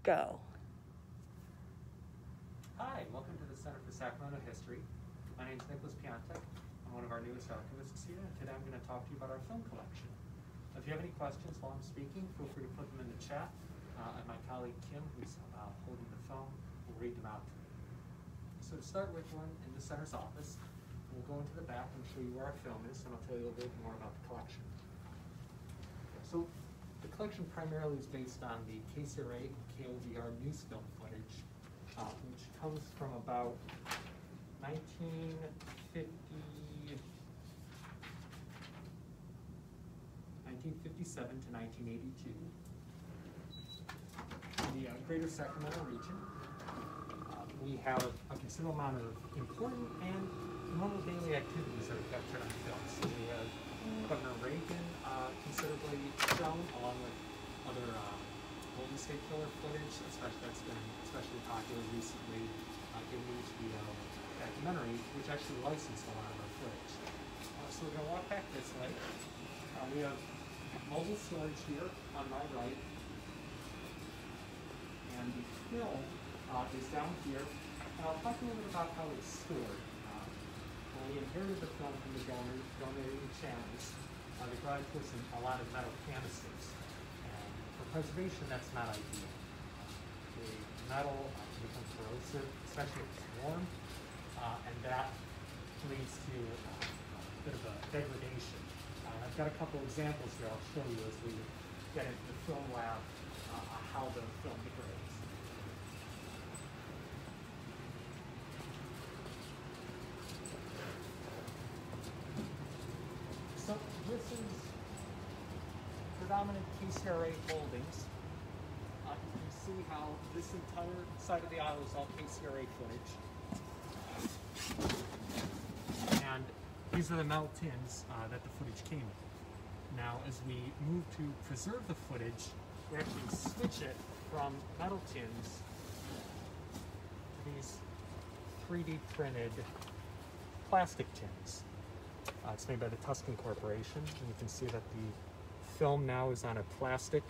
go. Hi, welcome to the Center for Sacramento History. My name is Nicholas Piontek. I'm one of our newest archivists here, and today I'm going to talk to you about our film collection. If you have any questions while I'm speaking, feel free to put them in the chat, and my colleague Kim, who's holding the phone, will read them out to me. So to start with, one in the center's office. We'll go into the back and show you where our film is, and I'll tell you a little bit more about the collection. So the collection primarily is based on the KCRA and KOVR news film footage, which comes from about 1957 to 1982. In the greater Sacramento region, we have a considerable amount of important and normal daily activities that are captured on film. So we have Governor Reagan considerably shown, along with other Golden State Killer footage, that's been especially popular recently in the HBO documentary, which actually licensed a lot of our footage. So we're going to walk back this way. We have mobile storage here on my right, and the film is down here, and I'll talk a little bit about how it's stored. When we inherited the film from the donating channels, they brought to us a lot of metal canisters, and for preservation, that's not ideal. The metal becomes corrosive, especially if it's warm, and that leads to a bit of a degradation. I've got a couple examples here I'll show you as we get into the film lab how the film degrades. So this is predominant KCRA holdings. You can see how this entire side of the aisle is all KCRA footage. And these are the metal tins that the footage came in. Now, as we move to preserve the footage, we actually switch it from metal tins to these 3D printed plastic tins. It's made by the Tuscan Corporation, and you can see that the film now is on a plastic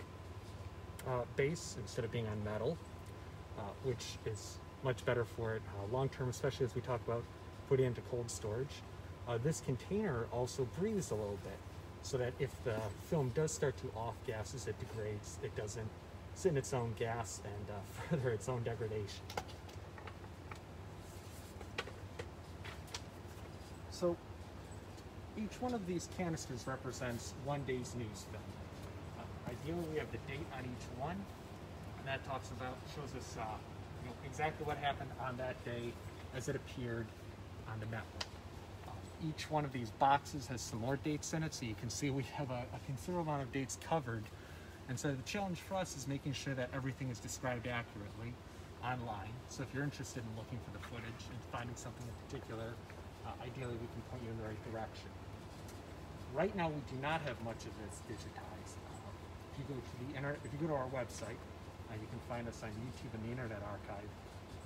base instead of being on metal, which is much better for it long-term, especially as we talk about putting it into cold storage. This container also breathes a little bit, so that if the film does start to off-gas as it degrades, it doesn't sit in its own gas and further its own degradation. So each one of these canisters represents one day's news film. Ideally, we have the date on each one, and that shows us exactly what happened on that day as it appeared on the network. Each one of these boxes has some more dates in it, so you can see we have a considerable amount of dates covered. And so the challenge for us is making sure that everything is described accurately online. So if you're interested in looking for the footage and finding something in particular, ideally we can point you in the right direction. Right now we do not have much of this digitized. If you go to our website, you can find us on YouTube and the Internet Archive.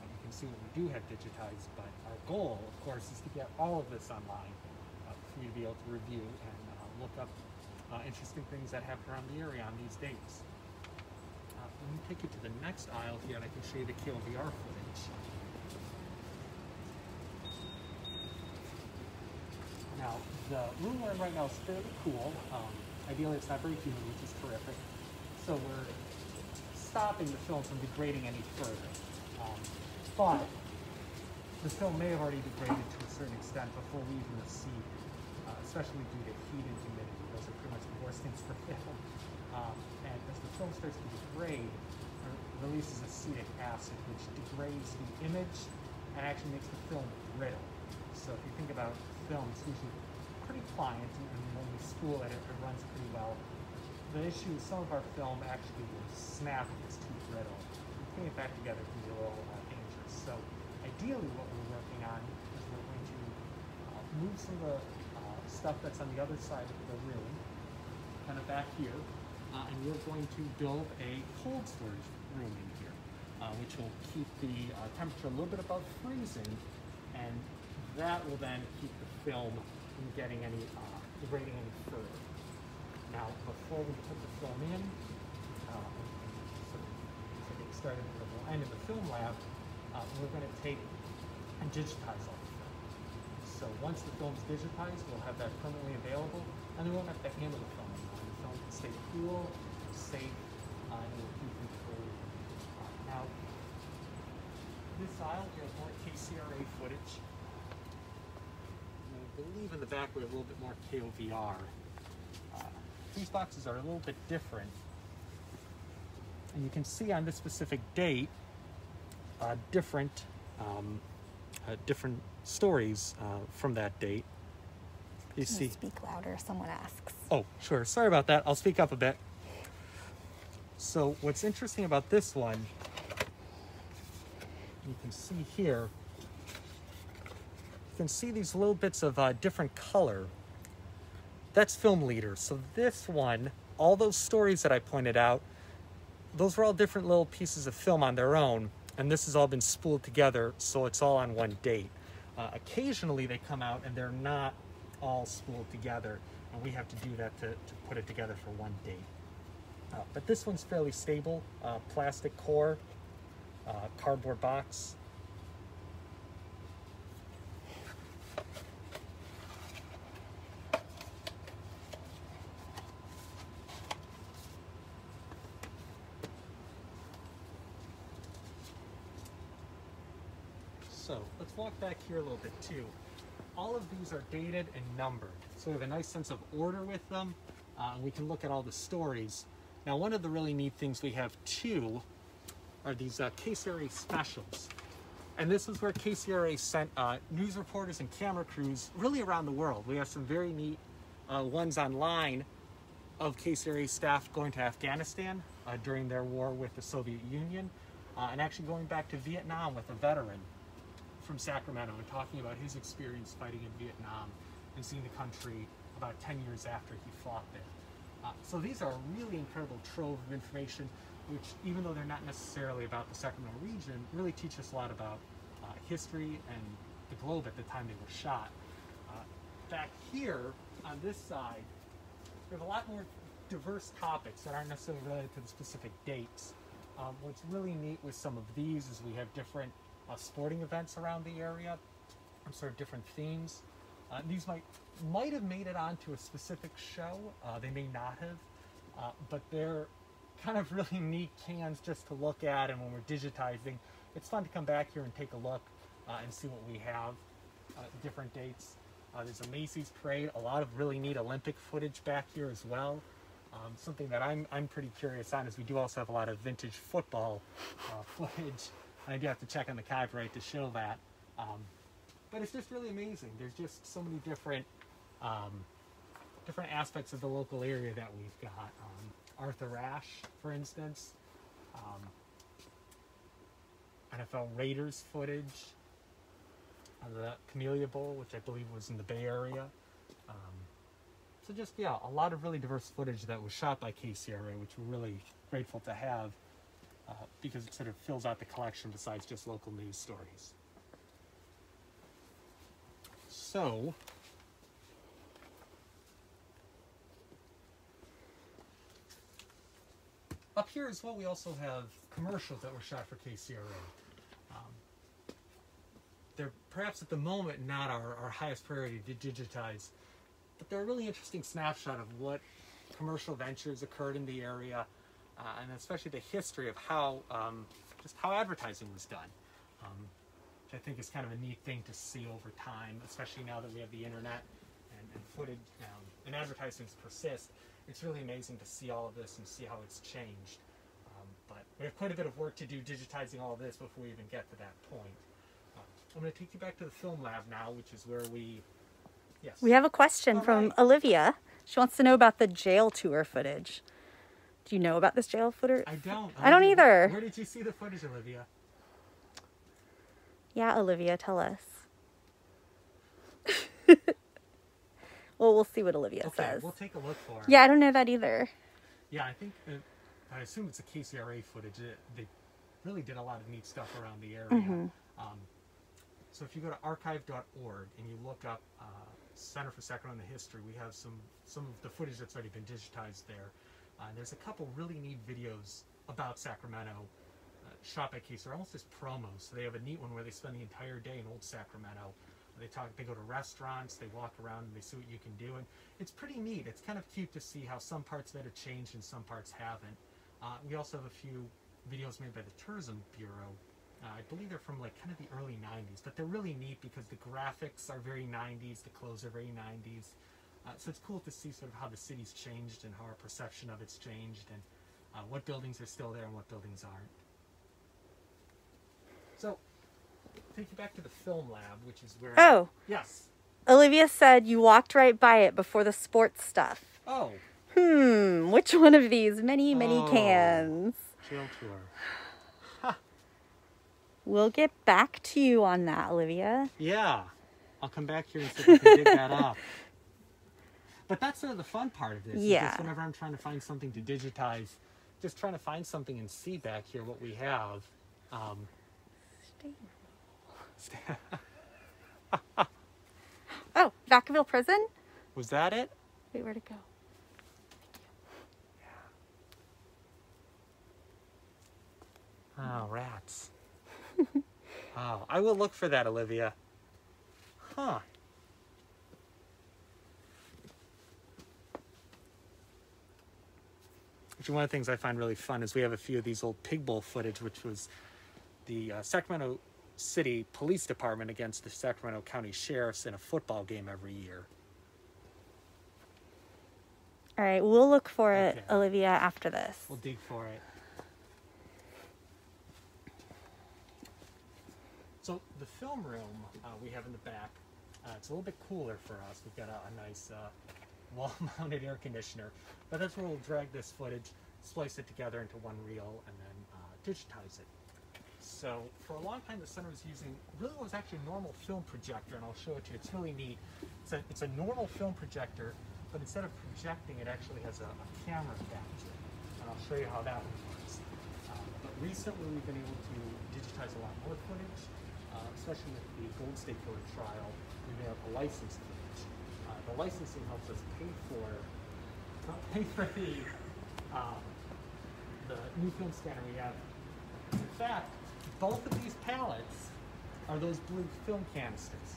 You can see what we do have digitized, but our goal, of course, is to get all of this online for you to be able to review and look up interesting things that happen around the area on these dates. Let me take you to the next aisle here, and I can show you the KOVR footage. Now, the room we're in right now is fairly cool. Ideally, it's not very humid, which is terrific. So we're stopping the film from degrading any further. But the film may have already degraded to a certain extent before we even see, especially due to heat and humidity. Those are pretty much the worst things for film. And as the film starts to degrade, it releases acetic acid, which degrades the image and actually makes the film brittle. So if you think about film, it's usually pretty pliant, and when we spool it, it runs pretty well. The issue is some of our film actually will snap if it's too brittle. Putting it back together can be a little dangerous. So ideally what we're working on is we're going to move some of the stuff that's on the other side of the room, kind of back here, and we're going to build a cold storage room in here, which will keep the temperature a little bit above freezing, and that will then keep the film from getting any degrading any further. Now, before we put the film in, sort of take a start and the middle, and in the film lab, we're going to take and digitize all the film. So once the film's digitized, we'll have that permanently available, and then we won't have to handle the film anymore. The film can stay cool, safe, and will keep controlled. Now, this aisle, we have more KCRA footage. And I believe in the back we have a little bit more KOVR. These boxes are a little bit different. And you can see on this specific date, different stories from that date. You see. Speak louder, someone asks. Oh, sure. Sorry about that. I'll speak up a bit. So what's interesting about this one, you can see here, you can see these little bits of different color. That's film leader. So this one, all those stories that I pointed out, those were all different little pieces of film on their own, and this has all been spooled together, so it's all on one date. Occasionally they come out and they're not all spooled together, and we have to do that to put it together for one date. But this one's fairly stable, plastic core, cardboard box. So let's walk back here a little bit too. All of these are dated and numbered, so we have a nice sense of order with them, and we can look at all the stories. Now, one of the really neat things we have too are these KCRA specials. And this is where KCRA sent news reporters and camera crews really around the world. We have some very neat ones online of KCRA staff going to Afghanistan during their war with the Soviet Union, and actually going back to Vietnam with a veteran from Sacramento and talking about his experience fighting in Vietnam and seeing the country about 10 years after he fought there. So these are a really incredible trove of information, which, even though they're not necessarily about the Sacramento region, really teach us a lot about history and the globe at the time they were shot. Back here, on this side, we have a lot more diverse topics that aren't necessarily related to the specific dates. What's really neat with some of these is we have different sporting events around the area, and sort of different themes. These might have made it onto a specific show. They may not have, but they're kind of really neat cans just to look at, and when we're digitizing, it's fun to come back here and take a look and see what we have, different dates. There's a Macy's parade, a lot of really neat Olympic footage back here as well. Something that I'm pretty curious on is we do also have a lot of vintage football footage. I do have to check on the copyright to show that. But it's just really amazing. There's just so many different aspects of the local area that we've got. Arthur Ashe, for instance. NFL Raiders footage. The Camellia Bowl, which I believe was in the Bay Area. So just, yeah, a lot of really diverse footage that was shot by KCRA, which we're really grateful to have, because it sort of fills out the collection besides just local news stories. So, up here as well, we also have commercials that were shot for KCRA. They're perhaps at the moment not our highest priority to digitize, but they're a really interesting snapshot of what commercial ventures occurred in the area, and especially the history of how just how advertising was done, which I think is kind of a neat thing to see over time, especially now that we have the internet and footage and advertisements persist. It's really amazing to see all of this and see how it's changed. But we have quite a bit of work to do digitizing all of this before we even get to that point. I'm going to take you back to the film lab now, which is where we... Yes. We have a question from Olivia. She wants to know about the jail tour footage. Do you know about this jail footage? I don't. I don't either. Where did you see the footage, Olivia? Yeah, Olivia, tell us. Well, we'll see what Olivia says. We'll take a look for it. Yeah, I don't know that either. Yeah, I think, I assume it's a KCRA footage. They really did a lot of neat stuff around the area. Mm-hmm. So if you go to archive.org and you look up Center for Sacramento History, we have some of the footage that's already been digitized there. There's a couple really neat videos about Sacramento shop at KCRA almost as promos. So they have a neat one where they spend the entire day in Old Sacramento. They go to restaurants, they walk around, and they see what you can do. And it's pretty neat. It's kind of cute to see how some parts of it have changed and some parts haven't. We also have a few videos made by the Tourism Bureau. I believe they're from like kind of the early 90s, but they're really neat because the graphics are very 90s, the clothes are very 90s. So it's cool to see sort of how the city's changed and how our perception of it's changed, and what buildings are still there and what buildings aren't. So, take you back to the film lab, which is where... Oh. Yes. Olivia said you walked right by it before the sports stuff. Oh. Which one of these many cans? Jail tour. We'll get back to you on that, Olivia. Yeah. I'll come back here and see if we can dig that up. But that's sort of the fun part of this. Yeah. Just whenever I'm trying to find something to digitize, just trying to find something and see back here what we have. Oh, Vacaville Prison? Was that it? Wait, where'd it go? Oh, rats. Oh, I will look for that, Olivia. Huh. Actually, one of the things I find really fun is we have a few of these old pig bowl footage, which was the Sacramento City Police Department against the Sacramento County Sheriffs in a football game every year. All right, we'll look for it, Okay. Olivia, after this. We'll dig for it. So the film room we have in the back, it's a little bit cooler for us. We've got a nice wall-mounted air conditioner, but that's where we'll drag this footage, splice it together into one reel, and then digitize it. So for a long time, the center was using really what was actually a normal film projector, and I'll show it to you. It's really neat. It's a normal film projector, but instead of projecting, it actually has a camera capture, and I'll show you how that one works. But recently, we've been able to digitize a lot more footage, especially with the Gold State Killer trial. We've been able to license footage. The licensing helps us pay for the new film scanner we have. In fact, both of these pallets are those blue film canisters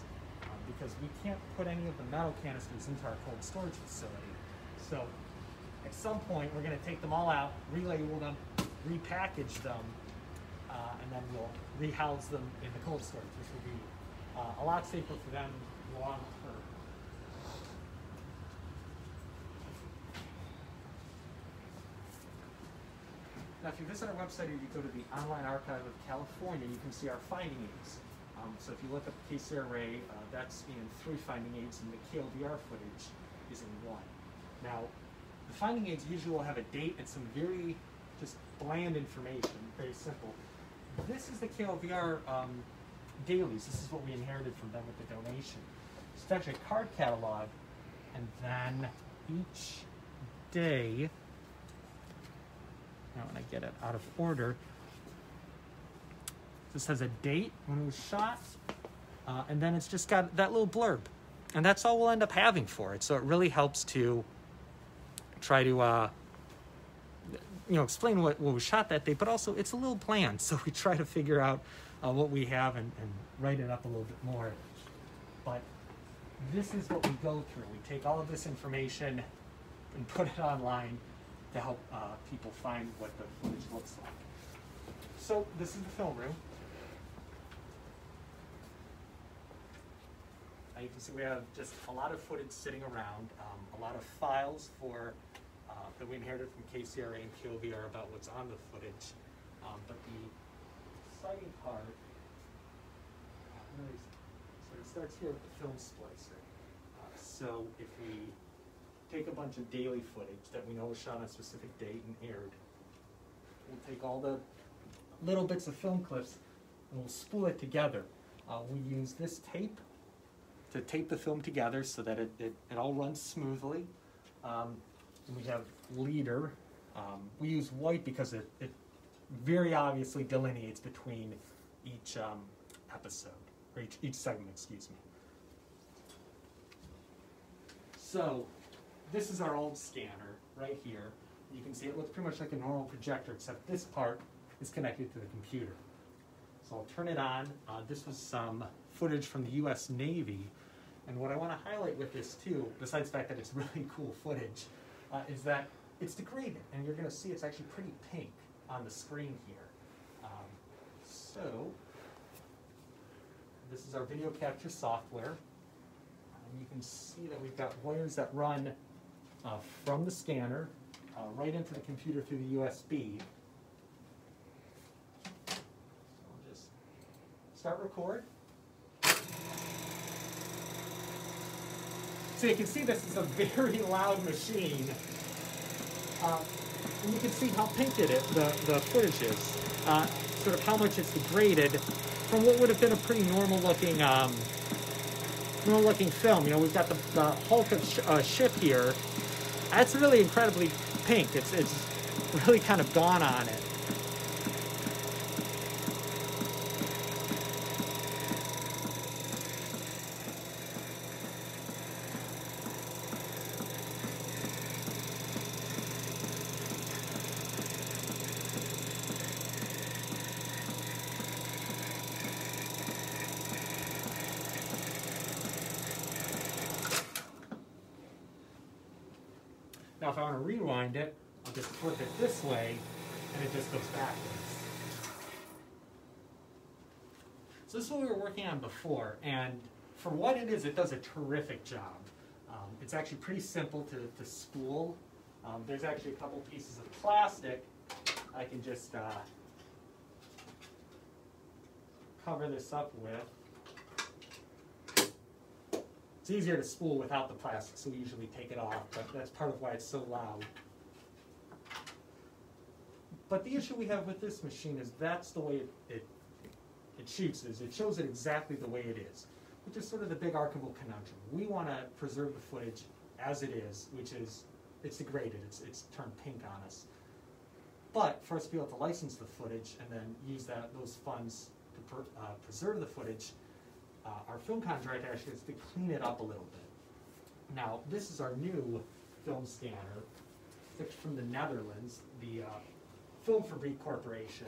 because we can't put any of the metal canisters into our cold storage facility. So at some point, we're going to take them all out, relabel them, repackage them, and then we'll rehouse them in the cold storage, which will be a lot safer for them long term. Now, if you visit our website or you go to the Online Archive of California, you can see our finding aids. So if you look up KCRA, that's in 3 finding aids, and the KOVR footage is in 1. Now, the finding aids usually will have a date and some very just bland information, very simple. This is the KOVR dailies. This is what we inherited from them with the donation. It's actually a card catalog, and then each day, now when I get it out of order, this has a date when it was shot, and then it's just got that little blurb. And that's all we'll end up having for it. So it really helps to try to explain what was shot that day, but also it's a little bland. So we try to figure out what we have and write it up a little bit more. But this is what we go through. We take all of this information and put it online to help people find what the footage looks like. So this is the film room. You can see we have just a lot of footage sitting around, a lot of files that we inherited from KCRA and KOVR about what's on the footage. But the exciting part really sort of starts here with the film splicer. So if we take a bunch of daily footage that we know was shot on a specific date and aired, we'll take all the little bits of film clips and we'll spool it together. We use this tape to tape the film together so that it all runs smoothly. We have leader. We use white because it very obviously delineates between each episode, or each segment, excuse me. So this is our old scanner right here. You can see it looks pretty much like a normal projector, except this part is connected to the computer. So I'll turn it on. This was some footage from the US Navy. And what I want to highlight with this too, besides the fact that it's really cool footage, is that it's degraded. And you're going to see it's actually pretty pink on the screen here. So this is our video capture software. And you can see that we've got wires that run from the scanner right into the computer through the USB. So I'll just start record. So you can see this is a very loud machine. And you can see how pink the footage is. Sort of how much it's degraded from what would have been a pretty normal looking film. You know, we've got the hulk of a ship here. That's really incredibly pink. It's really kind of gone on it. Now if I want to rewind it, I'll just flip it this way, and it just goes backwards. So this is what we were working on before, and for what it is, it does a terrific job. It's actually pretty simple to spool. There's actually a couple pieces of plastic. I can just cover this up with. It's easier to spool without the plastic, so we usually take it off, but that's part of why it's so loud. But the issue we have with this machine is that's the way it shoots. It shows it exactly the way it is, which is sort of the big archival conundrum. We want to preserve the footage as it is, which is, it's degraded, it's turned pink on us. But for us to be able to license the footage and then use those funds to preserve the footage, our film contractor actually has to clean it up a little bit. Now, this is our new film scanner. It's from the Netherlands, the Film Fabriek Corporation.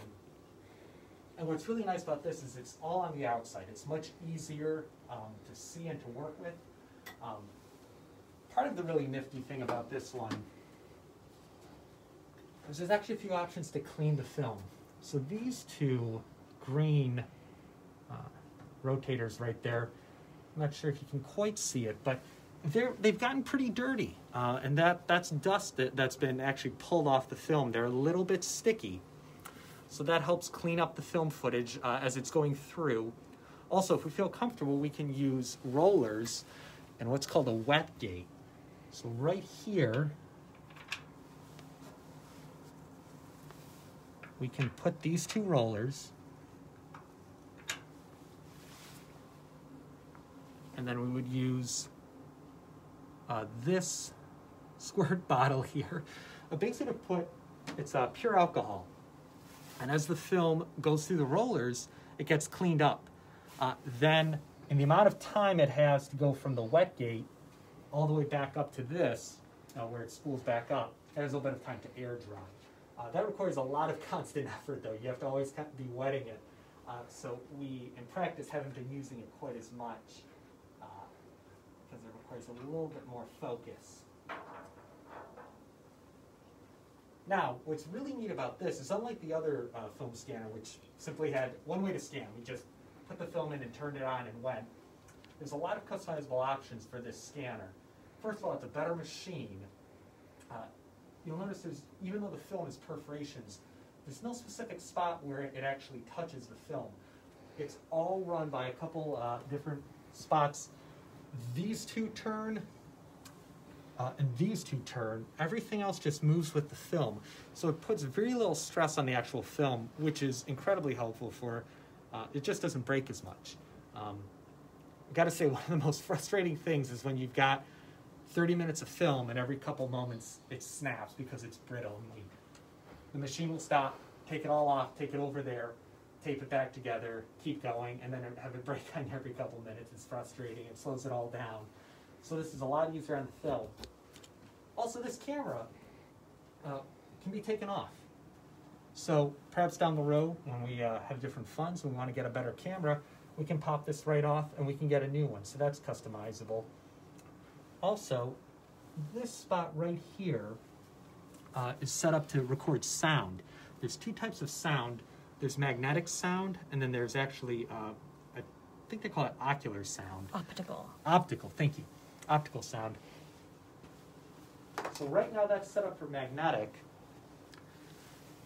And what's really nice about this is it's all on the outside. It's much easier to see and to work with. Part of the really nifty thing about this one is there's actually a few options to clean the film. So these two green rotators right there, I'm not sure if you can quite see it, but they've gotten pretty dirty. And that's dust that's been actually pulled off the film. They're a little bit sticky. So that helps clean up the film footage as it's going through. Also, if we feel comfortable, we can use rollers and what's called a wet gate. So right here, we can put these two rollers, and then we would use this squirt bottle here. Basically it's pure alcohol. And as the film goes through the rollers, it gets cleaned up. Then, in the amount of time it has to go from the wet gate all the way back up to this, where it spools back up, it has a little bit of time to air dry. That requires a lot of constant effort, though. You have to always be wetting it. So we, in practice, haven't been using it quite as much because it requires a little bit more focus. Now, what's really neat about this is unlike the other film scanner, which simply had one way to scan. We just put the film in and turned it on and went. There's a lot of customizable options for this scanner. First of all, it's a better machine. You'll notice even though the film is perforations, there's no specific spot where it actually touches the film. It's all run by a couple different spots. These two turn, and these two turn. Everything else just moves with the film. So it puts very little stress on the actual film, which is incredibly helpful for, it just doesn't break as much. I've got to say, one of the most frustrating things is when you've got 30 minutes of film and every couple moments it snaps because it's brittle. The machine will stop, take it all off, take it over there, tape it back together, keep going, and then have it break on every couple minutes. It's frustrating. It slows it all down. So this is a lot easier on the film. Also, this camera can be taken off. So perhaps down the road, when we have different funds, we want to get a better camera, we can pop this right off and we can get a new one. So that's customizable. Also, this spot right here is set up to record sound. There's two types of sound. There's magnetic sound, and then there's actually, I think they call it ocular sound. Optical. Optical, thank you. Optical sound. So right now that's set up for magnetic.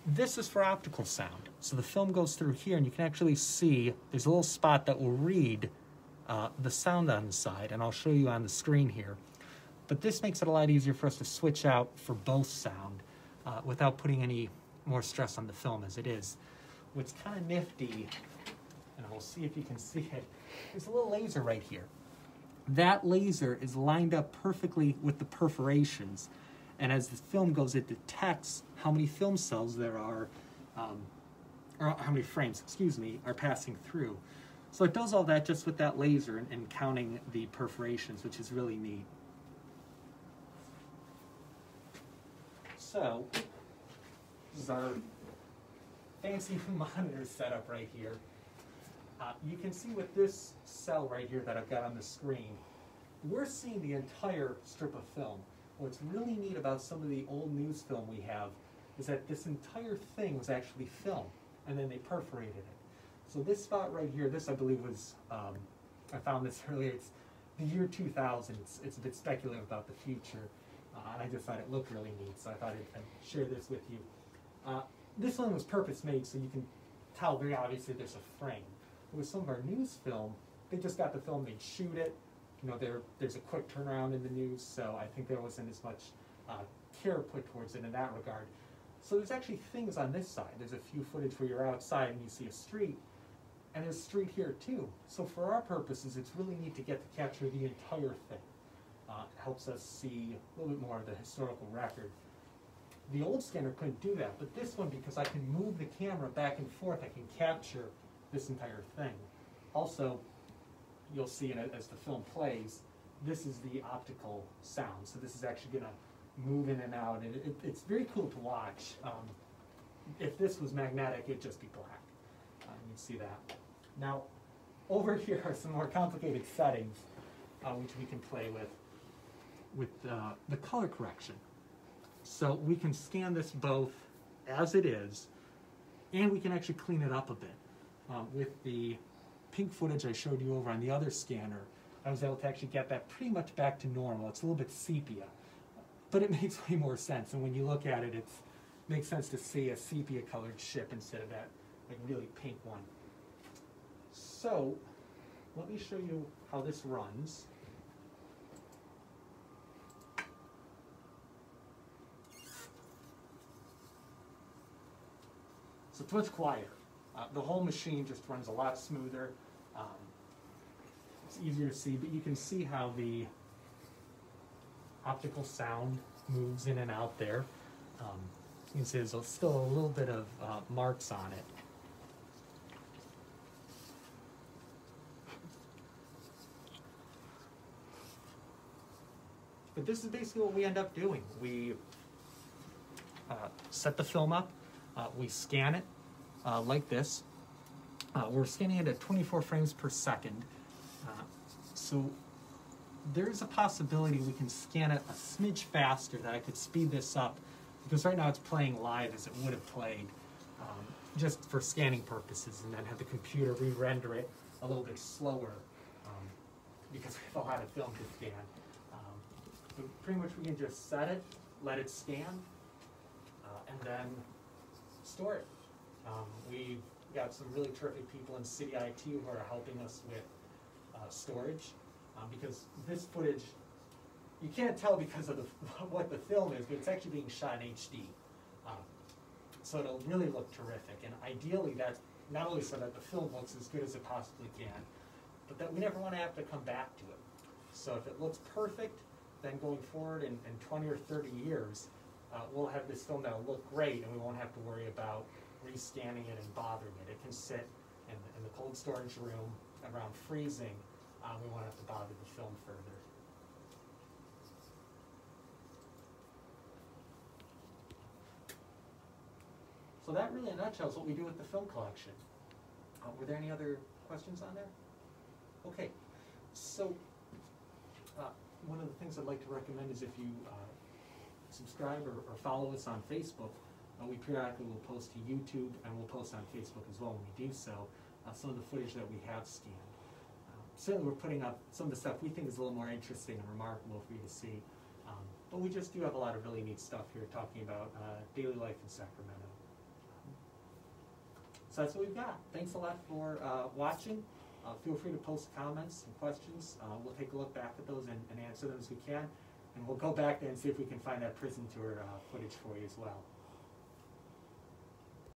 This is for optical sound. So the film goes through here, and you can actually see there's a little spot that will read the sound on the side, and I'll show you on the screen here. But this makes it a lot easier for us to switch out for both sound without putting any more stress on the film as it is. What's kind of nifty, and we'll see if you can see it, there's a little laser right here. That laser is lined up perfectly with the perforations, and as the film goes, it detects how many film cells there are, or how many frames, excuse me, are passing through. So it does all that just with that laser and counting the perforations, which is really neat. So, this is our fancy monitor setup right here. You can see with this cell right here that I've got on the screen, we're seeing the entire strip of film. What's really neat about some of the old news film we have is that this entire thing was actually film, and then they perforated it. So this spot right here, this I believe was, I found this earlier, it's the year 2000. It's a bit speculative about the future, and I just thought it looked really neat, so I thought I'd share this with you. This one was purpose made, so you can tell very obviously there's a frame. With some of our news film, they just got the film, they'd shoot it. You know, there's a quick turnaround in the news, so I think there wasn't as much care put towards it in that regard. So there's actually things on this side. There's a few footage where you're outside and you see a street, and there's a street here too. So for our purposes, it's really neat to get to capture the entire thing. It helps us see a little bit more of the historical record. The old scanner couldn't do that, but this one, because I can move the camera back and forth, I can capture this entire thing. Also, you'll see as the film plays, this is the optical sound. So this is actually going to move in and out, and it's very cool to watch. If this was magnetic, it'd just be black. You'd see that. Now, over here are some more complicated settings, which we can play with the color correction. So we can scan this both as it is, and we can actually clean it up a bit. With the pink footage I showed you over on the other scanner, I was able to actually get that pretty much back to normal. It's a little bit sepia, but it makes way more sense. And when you look at it, it makes sense to see a sepia-colored ship instead of that like really pink one. So let me show you how this runs. So it's much quieter. The whole machine just runs a lot smoother. It's easier to see, but you can see how the optical sound moves in and out there. You can see there's still a little bit of marks on it. But this is basically what we end up doing. We set the film up, we scan it like this. We're scanning it at 24 frames per second. So there's a possibility we can scan it a smidge faster, that I could speed this up, because right now it's playing live as it would have played, just for scanning purposes, and then have the computer re-render it a little bit slower, because we have a lot of film to scan. But pretty much we can just set it, let it scan, and then store it. We've got some really terrific people in City IT who are helping us with storage, because this footage, you can't tell because of what the film is, but it's actually being shot in HD. So it'll really look terrific, and ideally that's not only so that the film looks as good as it possibly can, but that we never want to have to come back to it. So if it looks perfect, then going forward in 20 or 30 years, we'll have this film that'll look great, and we won't have to worry about rescanning it and bothering it. It can sit in the cold storage room around freezing. We won't have to bother the film further. So So that really in a nutshell is what we do with the film collection. Were there any other questions on there? Okay, so one of the things I'd like to recommend is if you subscribe or follow us on Facebook, we periodically will post to YouTube and we'll post on Facebook as well when we do so, some of the footage that we have scanned. Certainly we're putting up some of the stuff we think is a little more interesting and remarkable for you to see, but we just do have a lot of really neat stuff here talking about daily life in Sacramento. So that's what we've got. Thanks a lot for watching. Feel free to post comments and questions. We'll take a look back at those and answer them as we can. And we'll go back there and see if we can find that prison tour footage for you as well.